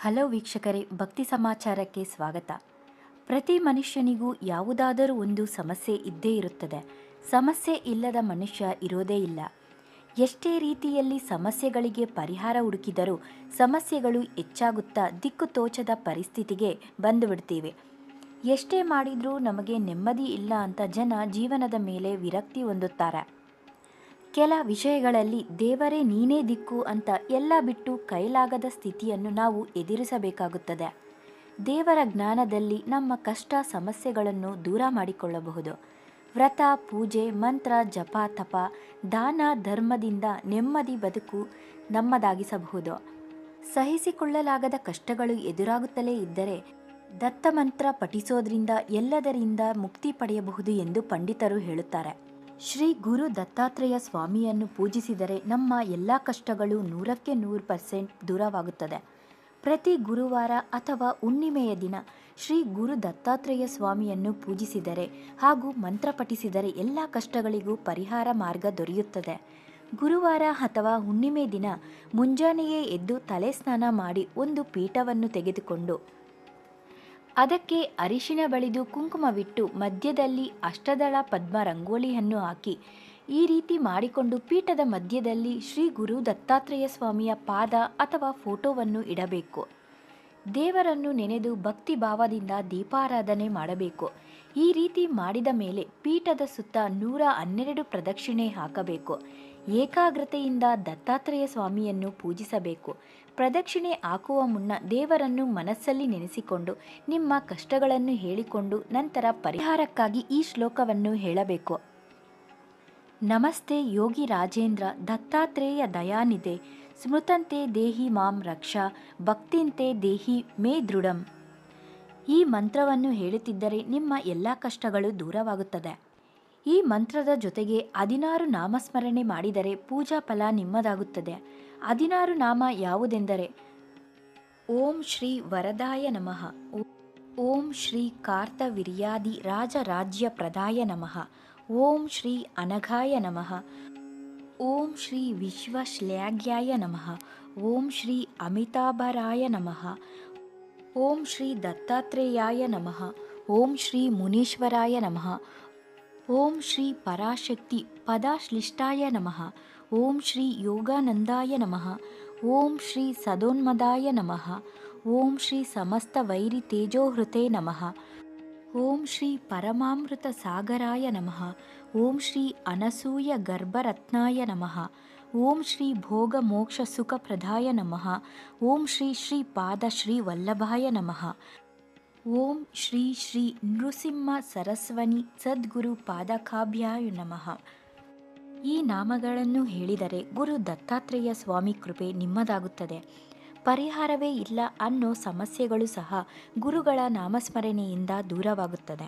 Hello ವೀಕ್ಷಕರೇ, ಭಕ್ತಿ ಸಮಾಚಾರಕ್ಕೆ ಸ್ವಾಗತ. ಪ್ರತಿ ಮನುಷ್ಯನಿಗೂ ಯಾವುದಾದರೂ ಒಂದು ಸಮಸ್ಯೆ ಇದ್ದೇ ಇರುತ್ತದೆ. ಸಮಸ್ಯೆ ಇಲ್ಲದ ಮನುಷ್ಯ ಇರೋದೇ ಇಲ್ಲ. ಎಷ್ಟೇ ರೀತಿಯಲ್ಲಿ ಸಮಸ್ಯೆಗಳಿಗೆ ಪರಿಹಾರ ಹುಡುಕಿದರೂ ಸಮಸ್ಯೆಗಳು ಹೆಚ್ಚಾಗುತ್ತಾ ದಿಕ್ಕು ತೋಚದ ಪರಿಸ್ಥಿತಿಗೆ ಬಂದುಬಿಡ್ತೀವಿ. ಎಷ್ಟೇ ಮಾಡಿದರೂ ನಮಗೆ ನೆಮ್ಮದಿ ಇಲ್ಲ ಅಂತ ಜನ ಜೀವನದ ಮೇಲೆ ವಿರಕ್ತಿ ಹೊಂದುತ್ತಾರೆ. ಕೆಲ ವಿಷಯಗಳಲ್ಲಿ ದೇವರೇ ನೀನೇ ದಿಕ್ಕು ಅಂತ ಎಲ್ಲ ಬಿಟ್ಟು ಕೈಲಾಗದ ಸ್ಥಿತಿಯನ್ನು ನಾವು ಎದುರಿಸಬೇಕಾಗುತ್ತದೆ. ದೇವರ ಜ್ಞಾನದಲ್ಲಿ ನಮ್ಮ ಕಷ್ಟ ಸಮಸ್ಯೆಗಳನ್ನು ದೂರ ಮಾಡಿಕೊಳ್ಳಬಹುದು. ವ್ರತ, ಪೂಜೆ, ಮಂತ್ರ, ಜಪ, ತಪ, ದಾನ, ಧರ್ಮದಿಂದ ನೆಮ್ಮದಿ ಬದುಕು ನಮ್ಮದಾಗಿಸಬಹುದು. ಸಹಿಸಿಕೊಳ್ಳಲಾಗದ ಕಷ್ಟಗಳು ಎದುರಾಗುತ್ತಲೇ ಇದ್ದರೆ ದತ್ತಮಂತ್ರ ಪಠಿಸೋದ್ರಿಂದ ಎಲ್ಲದರಿಂದ ಮುಕ್ತಿ ಪಡೆಯಬಹುದು ಎಂದು ಪಂಡಿತರು ಹೇಳುತ್ತಾರೆ. ಶ್ರೀ ಗುರು ದತ್ತಾತ್ರೇಯ ಸ್ವಾಮಿಯನ್ನು ಪೂಜಿಸಿದರೆ ನಮ್ಮ ಎಲ್ಲ ಕಷ್ಟಗಳು 100% ದೂರವಾಗುತ್ತದೆ. ಪ್ರತಿ ಗುರುವಾರ ಅಥವಾ ಹುಣ್ಣಿಮೆಯ ದಿನ ಶ್ರೀ ಗುರು ದತ್ತಾತ್ರೇಯ ಸ್ವಾಮಿಯನ್ನು ಪೂಜಿಸಿದರೆ ಹಾಗೂ ಮಂತ್ರ ಪಠಿಸಿದರೆ ಎಲ್ಲ ಕಷ್ಟಗಳಿಗೂ ಪರಿಹಾರ ಮಾರ್ಗ ದೊರೆಯುತ್ತದೆ. ಗುರುವಾರ ಅಥವಾ ಹುಣ್ಣಿಮೆ ದಿನ ಮುಂಜಾನೆಯೇ ಎದ್ದು ತಲೆ ಸ್ನಾನ ಮಾಡಿ ಒಂದು ಪೀಠವನ್ನು ತೆಗೆದುಕೊಂಡು ಅದಕ್ಕೆ ಅರಿಶಿನ ಬಳಿದು ಕುಂಕುಮವಿಟ್ಟು ಮಧ್ಯದಲ್ಲಿ ಅಷ್ಟದಳ ಪದ್ಮ ರಂಗೋಲಿಯನ್ನು ಹಾಕಿ ಈ ರೀತಿ ಮಾಡಿಕೊಂಡು ಪೀಠದ ಮಧ್ಯದಲ್ಲಿ ಶ್ರೀ ಗುರು ದತ್ತಾತ್ರೇಯ ಸ್ವಾಮಿಯ ಪಾದ ಅಥವಾ ಫೋಟೋವನ್ನು ಇಡಬೇಕು. ದೇವರನ್ನು ನೆನೆದು ಭಕ್ತಿ ಭಾವದಿಂದ ದೀಪಾರಾಧನೆ ಮಾಡಬೇಕು. ಈ ರೀತಿ ಮಾಡಿದ ಮೇಲೆ ಪೀಠದ ಸುತ್ತ 112 ಪ್ರದಕ್ಷಿಣೆ ಹಾಕಬೇಕು. ಏಕಾಗ್ರತೆಯಿಂದ ದತ್ತಾತ್ರೇಯ ಸ್ವಾಮಿಯನ್ನು ಪೂಜಿಸಬೇಕು. ಪ್ರದಕ್ಷಿಣೆ ಹಾಕುವ ಮುನ್ನ ದೇವರನ್ನು ಮನಸ್ಸಲ್ಲಿ ನೆನೆಸಿಕೊಂಡು ನಿಮ್ಮ ಕಷ್ಟಗಳನ್ನು ಹೇಳಿಕೊಂಡು ನಂತರ ಪರಿಹಾರಕ್ಕಾಗಿ ಈ ಶ್ಲೋಕವನ್ನು ಹೇಳಬೇಕು. ನಮಸ್ತೆ ಯೋಗಿ ರಾಜೇಂದ್ರ ದತ್ತಾತ್ರೇಯ ದಯಾನಿಧೆ ಸ್ಮೃತಂತೆ ದೇಹಿ ಮಾಂ ರಕ್ಷಾ ಭಕ್ತಿಂತೆ ದೇಹಿ ಮೇ ದೃಢಂ. ಈ ಮಂತ್ರವನ್ನು ಹೇಳುತ್ತಿದ್ದರೆ ನಿಮ್ಮ ಎಲ್ಲ ಕಷ್ಟಗಳು ದೂರವಾಗುತ್ತದೆ. ಈ ಮಂತ್ರದ ಜೊತೆಗೆ 16 ನಾಮಸ್ಮರಣೆ ಮಾಡಿದರೆ ಪೂಜಾ ಫಲ ನಿಮ್ಮದಾಗುತ್ತದೆ. 16 ನಾಮ ಯಾವುದೆಂದರೆ ಓಂ ಶ್ರೀ ವರದಾಯ ನಮಃ, ಓಂ ಶ್ರೀ ಕಾರ್ತವೀರ್ಯಾದಿ ರಾಜರಾಜ್ಯ ಪ್ರದಾಯ ನಮಃ, ಓಂ ಶ್ರೀ ಅನಘಾಯ ನಮಃ, ಓಂ ಶ್ರೀ ವಿಶ್ವಶ್ಲಾಘ್ಯಾಯ ನಮಃ, ಓಂ ಶ್ರೀ ಅಮಿತಾಭರಾಯ ನಮಃ, ಓಂ ಶ್ರೀ ದತ್ತಾತ್ರೇಯಾಯ ನಮಃ, ಓಂ ಶ್ರೀ ಮುನೀಶ್ವರಾಯ ನಮಃ, ಓಂ ಶ್ರೀ ಪರಾಶಕ್ತಿ ಪದಾಶ್ಲಿಷ್ಟಾಯ ನಮಃ, ಓಂ ಶ್ರೀ ಯೋಗಾನಂದಾಯ ನಮಃ, ಓಂ ಶ್ರೀ ಸದೋನ್ಮದಾಯ ನಮಃ, ಓಂ ಶ್ರೀ ಸಮಸ್ತ ವೈರಿ ತೇಜೋಹೃತೆ ನಮಃ, ಓಂ ಶ್ರೀ ಪರಮಾಮೃತ ಸಾಗರಾಯ ನಮಃ, ಓಂ ಶ್ರೀ ಅನಸೂಯ ಗರ್ಭರತ್ನಾಯ ನಮಃ, ಓಂ ಶ್ರೀ ಭೋಗ ಮೋಕ್ಷ ಸುಖ ಪ್ರದಾಯ ನಮಃ, ಓಂ ಶ್ರೀ ಶ್ರೀ ಪಾದ ಶ್ರೀ ವಲ್ಲಭಾಯ ನಮಃ, ಓಂ ಶ್ರೀ ಶ್ರೀ ನೃಸಿಂಹ ಸರಸ್ವನಿ ಸದ್ಗುರು ಪಾದಕಾಭ್ಯಾಯ ನಮಃ. ಈ ನಾಮಗಳನ್ನು ಹೇಳಿದರೆ ಗುರು ದತ್ತಾತ್ರೇಯ ಸ್ವಾಮಿ ಕೃಪೆ ನಿಮ್ಮದಾಗುತ್ತದೆ. ಪರಿಹಾರವೇ ಇಲ್ಲ ಅನ್ನೋ ಸಮಸ್ಯೆಗಳು ಸಹ ಗುರುಗಳ ನಾಮಸ್ಮರಣೆಯಿಂದ ದೂರವಾಗುತ್ತದೆ.